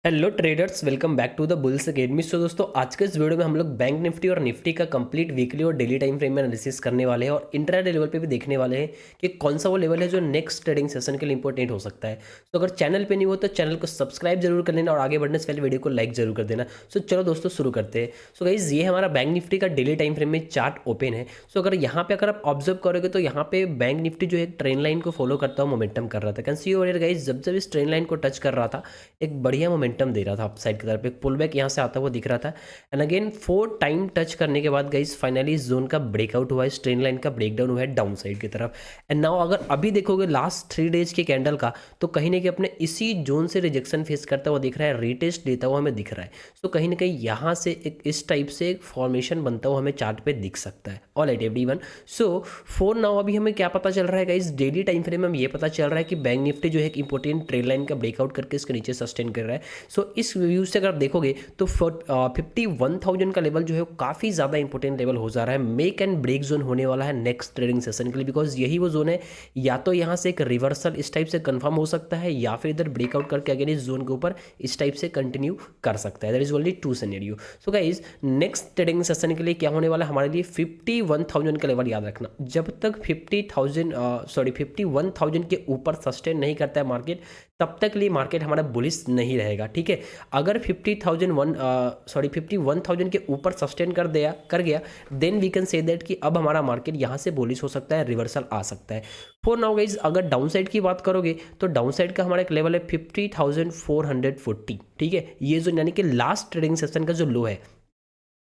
Hello traders, welcome back to the bulls academy. So दोस्तों, आज के इस वीडियो में हम लोग बैंक निफ्टी और निफ्टी का कंप्लीट वीकली और डेली टाइम फ्रेम में एनालिसिस करने वाले हैं और इंट्राडे लेवल पे भी देखने वाले हैं कि कौन सा वो लेवल है जो नेक्स्ट ट्रेडिंग सेशन के लिए इंपॉर्टेंट हो सकता है। तो अगर चैनल पे नहीं हो तो चैनल को सब्सक्राइब जरूर कर लेना और आगे बढ़ने से पहले वीडियो को लाइक जरूर कर देना। सो चलो दोस्तों, शुरू करते हैं। सो गाइज, ये हमारा बैंक निफ्टी का डेली टाइम फ्रेम में चार्ट ओपन है। सो अगर यहाँ पे अगर आप ऑब्जर्व करोगे तो यहाँ पे बैंक निफ्टी जो है एक ट्रेन लाइन को फॉलो करता हुआ मोमेंटम कर रहा था। कैन सी ओवर गाइज, जब जब इस ट्रेन लाइन को टच कर रहा था एक बढ़िया मोमेंटम दे रहा था अपसाइड की तरफ, एक पुल बैक यहाँ से आता हुआ दिख रहा था। एंड अगेन 4 टाइम टच करने के बाद गाइस फाइनली इस जोन का ब्रेकआउट हुआ है, इस ट्रेन लाइन का ब्रेकडाउन हुआ है डाउन साइड की तरफ। एंड नाउ अगर अभी देखोगे लास्ट 3 डेज के कैंडल का, तो कहीं ना कहीं अपने इसी जोन से रिजेक्शन फेस करता हुआ दिख रहा है, रीटेस्ट देता हुआ हमें दिख रहा है। सो कहीं ना कहीं यहाँ से एक इस टाइप से एक फॉर्मेशन बनता हुआ हमें चार्ट पे दिख सकता है। Alright everyone, so for now अभी हमें क्या पता चल रहा है गाइस, डेली टाइम फ्रेम में हमें ये पता चल रहा है कि बैंक निफ्टी जो है एक इंपॉर्टेंट ट्रेन लाइन का ब्रेकआउट करके इसके नीचे सस्टेन कर रहा है। सो इस व्यू से अगर देखोगे तो 51,000 का लेवल जो है वो काफ़ी ज़्यादा इंपॉर्टेंट लेवल हो जा रहा है, मेक एंड ब्रेक जोन होने वाला है नेक्स्ट ट्रेडिंग सेशन के लिए। बिकॉज यही वो जोन है, या तो यहाँ से एक रिवर्सल इस टाइप से कंफर्म हो सकता है या फिर इधर ब्रेकआउट करके अगेन इस जोन के ऊपर इस टाइप से कंटिन्यू कर सकता है। That is only 2 scenario. So guys, next trading session के लिए क्या होने वाला है हमारे लिए, 51,000 का लेवल याद रखना। जब तक 51,000 के ऊपर सस्टेन नहीं करता है मार्केट, तब तक लिए मार्केट हमारा बुलिश नहीं रहेगा। ठीक है, अगर 51,000 के ऊपर सस्टेन कर गया then we can say that कि अब हमारा मार्केट यहाँ से बुलिश हो सकता है, रिवर्सल आ सकता है। फॉर नाउ गाइज, अगर डाउन साइड की बात करोगे तो डाउन साइड का हमारा एक लेवल है 50,440। ठीक है, ये जो यानी कि लास्ट ट्रेडिंग सेशन का जो लो है,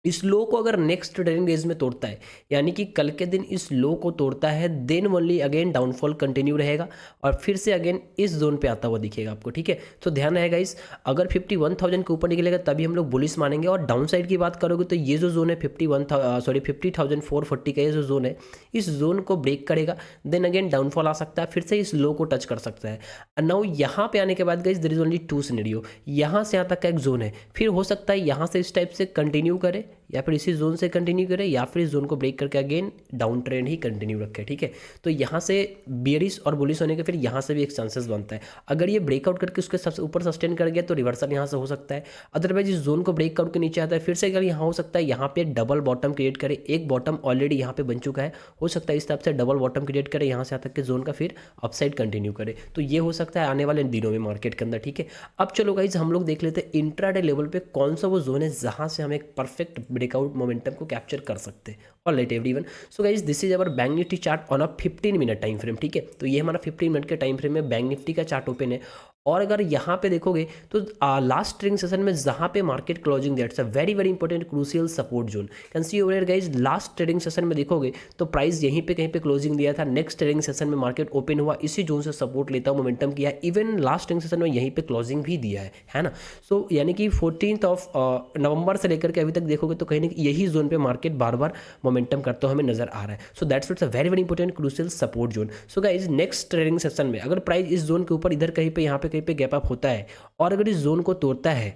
इस लो को अगर नेक्स्ट ट्रेडिंग डेज में तोड़ता है, यानी कि कल के दिन इस लो को तोड़ता है, then only again downfall continue रहेगा और फिर से अगेन इस जोन पे आता हुआ दिखेगा आपको। ठीक है, तो ध्यान रहेगा इस, अगर 51,000 के ऊपर निकलेगा तभी हम लोग बुलिश मानेंगे। और डाउन साइड की बात करोगे तो ये जो जोन है 50,440 का ये जो जोन है, इस जोन को ब्रेक करेगा, देन अगेन डाउनफॉल आ सकता है, फिर से इस लो को टच कर सकता है। नाउ यहाँ पे आने के बाद guys there is only 2 scenario. यहाँ से यहाँ तक का एक जोन है, फिर हो सकता है यहाँ से इस टाइप से कंटिन्यू करे या फिर इसी जोन से कंटिन्यू करे या फिर इस जोन को ब्रेक करके अगेन डाउन ट्रेंड ही कंटिन्यू रखे। ठीक है, तो यहाँ से बेरिश और बुलिश होने के फिर यहाँ से भी एक चांसेस बनता है। अगर ये ब्रेकआउट करके उसके सबसे ऊपर सस्टेन कर गया तो रिवर्सल यहाँ से हो सकता है। अदरवाइज इस जोन को ब्रेकआउट के नीचे आता है, फिर से अगर यहाँ हो सकता है यहाँ पे एक डबल बॉटम क्रिएट करे, एक बॉटम ऑलरेडी यहाँ पे बन चुका है, हो सकता है इस टाइप से डबल बॉटम क्रिएट करे यहाँ से यहाँ तक के जोन का, फिर अपसाइड कंटिन्यू करे। तो ये हो सकता है आने वाले दिनों में मार्केट के अंदर। ठीक है, अब चलो गाइज हम लोग देख लेते हैं इंट्राडे लेवल पे कौन सा वो जोन है जहाँ से हम एक परफेक्ट ब्रेकआउट मोमेंटम को कैप्चर कर सकते हैं। Alright everyone, so guys this is our bank Nifty chart on a 15 minute time frame. ठीक है, तो ये हमारा 15 मिनट के टाइम फ्रेम में बैंक निफ्टी का चार्ट ओपन है। और अगर यहाँ पे देखोगे तो लास्ट ट्रेडिंग सेशन में जहाँ पे market closing, that's a very very important crucial support zone. Can see over guys, last trading session में देखोगे तो प्राइस यहीं पे कहीं पे क्लोजिंग दिया था, नेक्स्ट ट्रेडिंग सेशन में मार्केट ओपन हुआ, इसी जोन से सपोर्ट लेता हुआ मोमेंटम किया, इवन लास्ट ट्रेडिंग सेशन में यहीं पे क्लोजिंग भी दिया है ना। सो यानी कि 14 नवंबर से लेकर के अभी तक देखोगे तो कहीं ना यही जोन पे मार्केट बार बार मोमेंटम करते हुए हमें नजर आ रहा है। So that's it's a very very important crucial support zone. So guys, next trading session में अगर प्राइस इस जोन के ऊपर इधर कहीं पे यहाँ पे कहीं पे गैप अप होता है और अगर इस जोन को तोड़ता है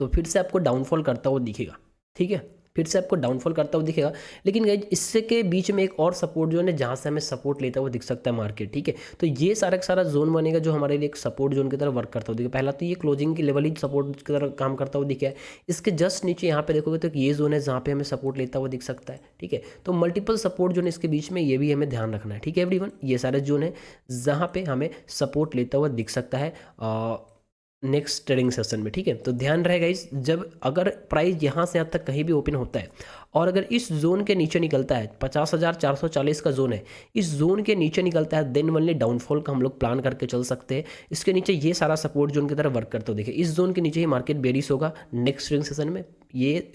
तो फिर से आपको डाउनफॉल करता हुआ दिखेगा। ठीक है, फिर से आपको डाउनफॉल करता हुआ दिखेगा, लेकिन गाइज इससे के बीच में एक और सपोर्ट जोन है जहाँ से हमें सपोर्ट लेता हुआ दिख सकता है मार्केट। ठीक है, तो ये सारा का सारा जोन बनेगा जो हमारे लिए एक सपोर्ट जोन की तरह वर्क करता हुआ दिखेगा। पहला तो ये क्लोजिंग की लेवल ही सपोर्ट की तरह काम करता हुआ दिखा है। इसके जस्ट नीचे यहाँ पे देखोगे तो ये जोन है जहाँ पे हमें सपोर्ट लेता हुआ दिख सकता है। ठीक है, तो मल्टीपल सपोर्ट जोन इसके बीच में, ये भी हमें ध्यान रखना है। ठीक है एवरीवन, ये सारे जोन है जहाँ पे हमें सपोर्ट लेता हुआ दिख सकता है नेक्स्ट ट्रेडिंग सेशन में। ठीक है, तो ध्यान रहेगा इस, जब अगर प्राइस यहाँ से यहाँ तक कहीं भी ओपन होता है और अगर इस जोन के नीचे निकलता है, 50,440 का जोन है, इस जोन के नीचे निकलता है, देन ओनली डाउनफॉल का हम लोग प्लान करके चल सकते हैं। इसके नीचे ये सारा सपोर्ट जोन की तरह वर्क करते हो, देखिए इस जोन के नीचे ही मार्केट बेरिश होगा नेक्स्ट ट्रेडिंग सेशन में, ये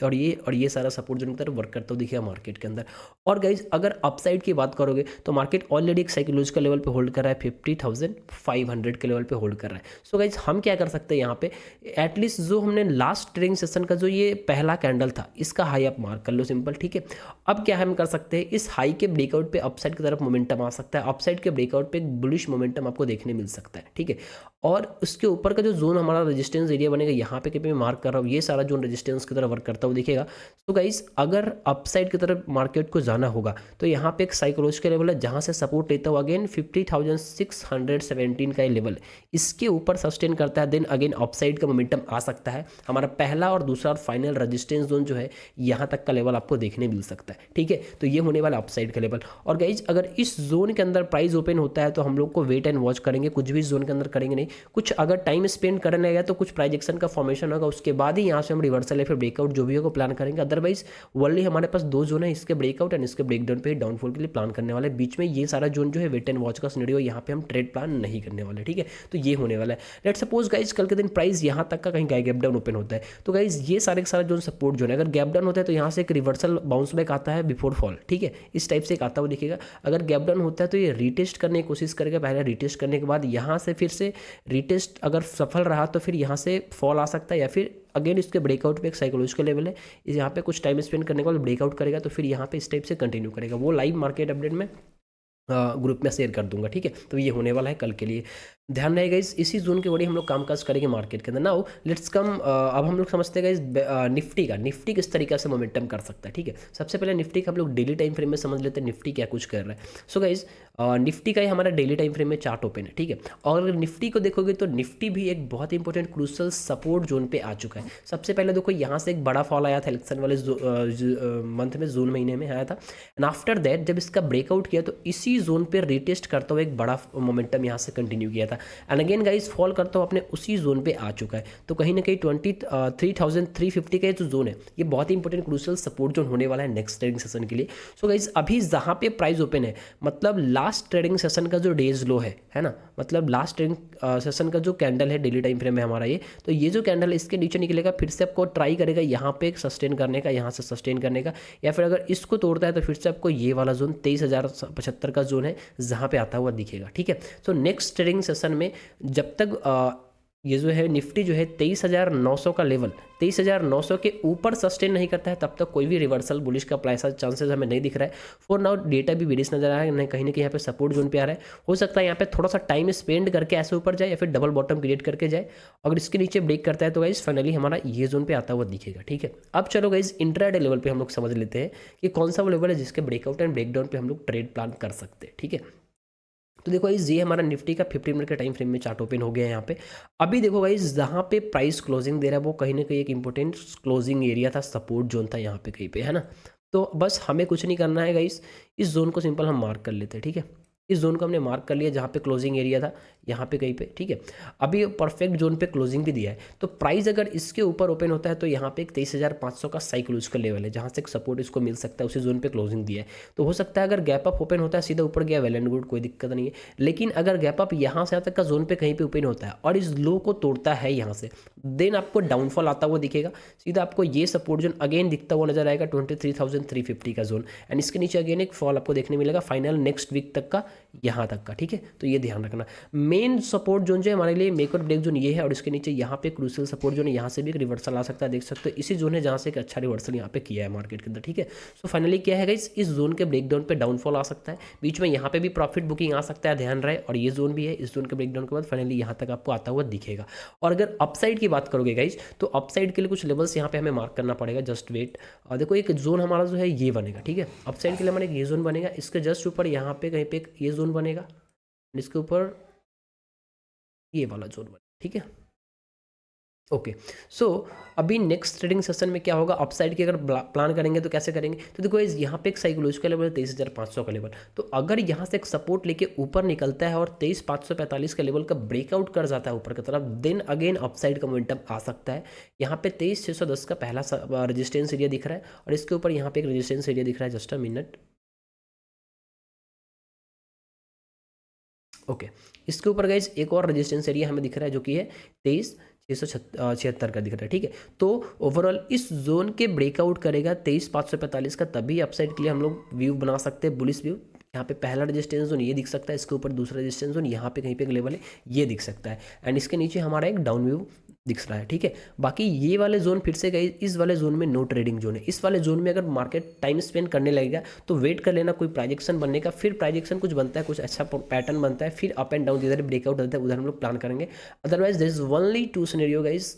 सारा सपोर्ट जोन की तरह वर्क करते हो दिखेगा मार्केट के अंदर। और गाइज अगर अपसाइड की बात करोगे तो मार्केट ऑलरेडी एक साइकोलॉजिकल लेवल पे होल्ड कर रहा है, 50,500 के लेवल पे होल्ड कर रहा है। सो गाइज हम क्या कर सकते हैं यहाँ पे, एटलीस्ट जो हमने लास्ट ट्रेडिंग सेशन का जो ये पहला कैंडल था इसका हाई अप मार्क कर लो, सिंपल। ठीक है, अब क्या हम कर सकते हैं, इस हाई के ब्रेकआउट पे अपसाइड की तरफ मोमेंटम आ सकता है, अपसाइड के ब्रेकआउट पे एक बुलिश मोमेंटम आपको देखने मिल सकता है। ठीक है, और उसके ऊपर का जो जोन हमारा रेजिस्टेंस एरिया बनेगा, यहाँ पे कहीं पे मैं मार्क कर रहा हूँ, ये सारा जोन रेजिस्टेंस की तरह वर्क करता हुआ दिखेगा। तो गाइस अगर अपसाइड की तरफ मार्केट को जाना होगा तो यहाँ पे एक साइकोलॉजिकल लेवल है जहाँ से सपोर्ट लेता हुआ अगेन 50,617 का ये लेवल इसके ऊपर सस्टेन करता है, देन अगेन अपसाइड का मोमेंटम आ सकता है। हमारा पहला और दूसरा और फाइनल रेजिस्टेंस जोन जो है यहाँ तक का लेवल आपको देखने मिल सकता है, ठीक है। तो ये होने वाला अपसाइड का लेवल। और गाइज अगर इस जोन के अंदर प्राइस ओपन होता है तो हम लोग को वेट एंड वॉच करेंगे, कुछ भी जोन के अंदर करेंगे नहीं। कुछ अगर टाइम स्पेंड करने गया तो कुछ प्राइस एक्शन का फॉर्मेशन होगा, उसके बाद ही यहाँ से हम रिवर्सल या फिर ब्रेकआउट जो भी होगा प्लान करेंगे। अदरवाइज वर्ली हमारे पास दो जोन है, इसके ब्रेकआउट एंड इसके ब्रेकडाउन पे डाउनफॉल के लिए प्लान करने वाले। बीच में ये सारा जोन जो है वेट एंड वॉच का सिनेरियो, यहाँ पे हम ट्रेड प्लान नहीं करने वाले, ठीक है। तो ये होने वाला है। लेट्स सपोज गाइज कल के दिन प्राइस यहाँ तक का कहीं गैप डाउन ओपन होता है तो गाइज ये सारे का सारा जोन सपोर्ट जोन है। अगर गैप डाउन होता है तो यहाँ से एक रिवर्सल बाउंस बैक आता है बिफोर फॉल, ठीक है, इस टाइप से एक आता हुआ दिखेगा। अगर गैप डाउन होता है तो ये रीटेस्ट करने की कोशिश करेगा, पहले रीटेस्ट करने के बाद यहाँ से फिर से रीटेस्ट अगर सफल रहा तो फिर यहाँ से फॉल आ सकता है, या फिर अगेन इसके ब्रेकआउट पे एक साइकोलॉजिकल लेवल है, इस यहाँ पे कुछ टाइम स्पेंड करने के बाद ब्रेकआउट करेगा तो फिर यहाँ पे इस टाइप से कंटिन्यू करेगा। वो लाइव मार्केट अपडेट में ग्रुप में शेयर कर दूंगा, ठीक है। तो ये होने वाला है कल के लिए, ध्यान रहेगा। इसी जोन के बड़ी हम लोग कामकाज करेंगे मार्केट के अंदर। नाउ लेट्स कम, अब हम लोग समझते हैं निफ्टी का, निफ्टी किस तरीके से मोमेंटम कर सकता है, ठीक है। सबसे पहले निफ्टी का हम लोग डेली टाइम फ्रेम में समझ लेते हैं निफ्टी क्या कुछ कर रहा है। सो गाइज निफ्टी का ही हमारा डेली टाइम फ्रेम में चार्ट ओपन है, ठीक है। और अगर निफ्टी को देखोगे तो निफ्टी भी एक बहुत इंपॉर्टेंट क्रूशल सपोर्ट जोन पे आ चुका है। सबसे पहले देखो यहाँ से एक बड़ा फॉल आया था इलेक्शन वाले मंथ में, जून महीने में आया था। एंड आफ्टर दैट जब इसका ब्रेकआउट किया तो इसी जोन पे रिटेस्ट करता हुआ एक बड़ा मोमेंटम यहाँ से कंटिन्यू किया था। एंड अगेन गाइस फॉल करता हुआ अपने उसी जोन पे आ चुका है। तो कहीं ना कहीं 23,350 का जो जोन है ये बहुत ही इंपॉर्टेंट क्रूशियल सपोर्ट जोन होने वाला है नेक्स्ट ट्रेडिंग सेशन के लिए। सो गाइस अभी जहाँ पे प्राइस ओपन है, मतलब लास्ट ट्रेडिंग सेशन का जो डेज लो है ना, मतलब लास्ट ट्रेडिंग सेशन का जो कैंडल है डेली टाइम फ्रेम में हमारा ये, तो ये जो कैंडल है इसके नीचे निकलेगा, फिर से आपको ट्राई करेगा यहाँ पे सस्टेन करने का, यहाँ से सस्टेन करने का, या फिर अगर इसको तोड़ता है तो फिर से आपको ये वाला जोन 23,075 का जोन है जहाँ पे आता हुआ दिखेगा, ठीक है। तो नेक्स्ट ट्रेडिंग सेशन में जब तक ये जो है निफ्टी जो है 23,900 का लेवल 23,900 के ऊपर सस्टेन नहीं करता है तब तक कोई भी रिवर्सल बुलिश का प्राइस चांसेस हमें नहीं दिख रहा है। फॉर नाउ डेटा भी बेरिश नजर आ रहा है, कहीं ना कहीं यहाँ पे सपोर्ट जोन पे आ रहा है। हो सकता है यहाँ पे थोड़ा सा टाइम स्पेंड करके ऐसे ऊपर जाए या फिर डबल बॉटम क्रिएट करके जाए। अगर इसके नीचे ब्रेक करता है तो गाइज फाइनली हमारा ये जोन पे आता हुआ दिखेगा, ठीक है। अब चलो गाइज इंट्राडे लेवल पे हम लोग समझ लेते हैं कि कौन सा वो लेवल है जिसके ब्रेकआउट एंड ब्रेकडाउन पे हम लोग ट्रेड प्लान कर सकते हैं, ठीक है। तो देखो गाइस ये हमारा निफ्टी का 50 मिनट का टाइम फ्रेम में चार्ट ओपन हो गया है यहाँ पे। अभी देखो गाइस जहाँ पे प्राइस क्लोजिंग दे रहा है वो कहीं ना कहीं एक इंपॉर्टेंट क्लोजिंग एरिया था, सपोर्ट जोन था यहाँ पे कहीं पे, है ना। तो बस हमें कुछ नहीं करना है गाइस, इस जोन को सिंपल हम मार्क कर लेते हैं, ठीक है। इस जोन को हमने मार्क कर लिया जहाँ पे क्लोजिंग एरिया था, यहाँ पे कहीं पे, ठीक है। अभी परफेक्ट जोन पे क्लोजिंग भी दिया है। तो प्राइस अगर इसके ऊपर ओपन होता है तो यहाँ पे एक 23,500 का साइकोलॉजिकल लेवल है जहाँ से एक सपोर्ट इसको मिल सकता है, उसी जोन पे क्लोजिंग दिया है। तो हो सकता है अगर गैप अप ओपन होता है सीधा ऊपर गया वेल एंड गुड, कोई दिक्कत नहीं है। लेकिन अगर गैप अप यहाँ से यहाँ तक का जोन पे कहीं पे ओपन होता है और इस लो को तोड़ता है यहाँ से, देन आपको डाउनफॉल आता हुआ दिखेगा। सीधा आपको ये सपोर्ट जोन अगेन दिखता हुआ नजर आएगा 23,350 का जोन, एंड इसके नीचे अगेन एक फॉल आपको देखने मिलेगा फाइनल नेक्स्ट वीक तक का, यहाँ तक का, ठीक है। तो ये ध्यान रखना, मेन सपोर्ट जोन जो है हमारे लिए मेक और ब्रेक जोन ये है, और इसके नीचे यहाँ पे क्रूशियल सपोर्ट जोन है, यहाँ से भी एक रिवर्सल आ सकता है, देख सकते हो इसी जोन है जहाँ से एक अच्छा रिवर्सल यहाँ पे किया है मार्केट के अंदर, ठीक है। सो फाइनली क्या है गाइस, इस जोन के ब्रेकडाउन पे डाउनफॉल आ सकता है, बीच में यहाँ पे भी प्रॉफिट बुकिंग आ सकता है, ध्यान रहे। और ये जोन भी है, इस जोन के ब्रेकडाउन के बाद फाइनली यहाँ तक आपको आता हुआ दिखेगा। और अगर अपसाइड की बात करोगे गाइस तो अपसाइड के लिए कुछ लेवल्स यहाँ पे हमें मार्क करना पड़ेगा, जस्ट वेट। और देखो एक जोन हमारा जो है ये बनेगा, ठीक है। अपसाइड के लिए हमारा एक ये जोन बनेगा, इसके जस्ट ऊपर यहाँ पे कहीं पे एक ये जोन बनेगा, इसके ऊपर ये वाला जोन बनेगा, ठीक है। ओके सो अभी नेक्स्ट ट्रेडिंग सेशन में क्या होगा, अपसाइड की अगर प्लान करेंगे तो कैसे करेंगे। तो देखो यहाँ पे एक साइकोलॉजिकल लेवल है 23,500 का लेवल, तो अगर यहाँ से एक सपोर्ट लेके ऊपर निकलता है और 23,545 का लेवल का ब्रेकआउट कर जाता है ऊपर की तरफ, देन अगेन अपसाइड का मोमेंटम आ सकता है। यहाँ पे 23,610 का पहला रेजिस्टेंस एरिया दिख रहा है, और इसके ऊपर यहाँ पे एक रेजिस्टेंस एरिया दिख रहा है, जस्ट अ मिनट। ओके इसके ऊपर गाइज एक और रेजिस्टेंस एरिया हमें दिख रहा है जो कि है 23,676 का दिख रहा है, ठीक है। तो ओवरऑल इस जोन के ब्रेकआउट करेगा 23,545 का, तभी अपसाइड के लिए हम लोग व्यू बना सकते हैं, बुलिश व्यू। यहाँ पे पहला रेजिस्टेंस जोन ये दिख सकता है, इसके ऊपर दूसरा रेजिस्टेंस जोन यहाँ पे कहीं पे एक लेवल है ये दिख सकता है, एंड इसके नीचे हमारा एक डाउन व्यू दिख रहा है, ठीक है। बाकी ये वाले जोन फिर से गई, इस वाले जोन में नो ट्रेडिंग जोन है। इस वाले जोन में अगर मार्केट टाइम स्पेंड करने लगेगा तो वेट कर लेना, कोई प्राइजेक्शन बनने का, फिर प्राइजेक्शन कुछ बनता है, कुछ अच्छा पैटर्न बनता है, फिर अप एंड डाउन जिधर ब्रेकआउट होता है उधर हम लोग प्लान करेंगे। Otherwise there is only two scenario guys,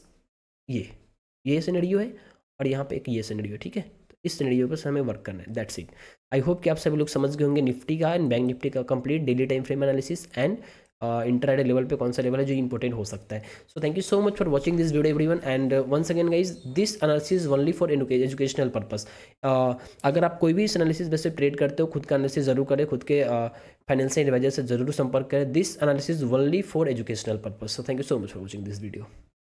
ये सिनेरियो है और यहाँ पे एक ये सिनेरियो है, ठीक है। तो इस सिनेरियो पर हमें वर्क करना है, दैट्स इट। आई होप कि आप सभी लोग समझ गए होंगे निफ्टी का एंड बैंक निफ्टी का complete daily time frame analysis and intraday level पे कौन सा लेवल है जो इंपॉर्टेंट हो सकता है। So thank you so much for watching this video everyone, and once again guys this analysis only for educational purpose. अगर आप कोई भी इस एनालिसिस वैसे ट्रेड करते हो, खुद का एनालिसिस जरूर करें, खुद के फाइनेंशियल एडवाइजर से जरूर संपर्क करें। This analysis only for educational purpose. So thank you so much for watching this video.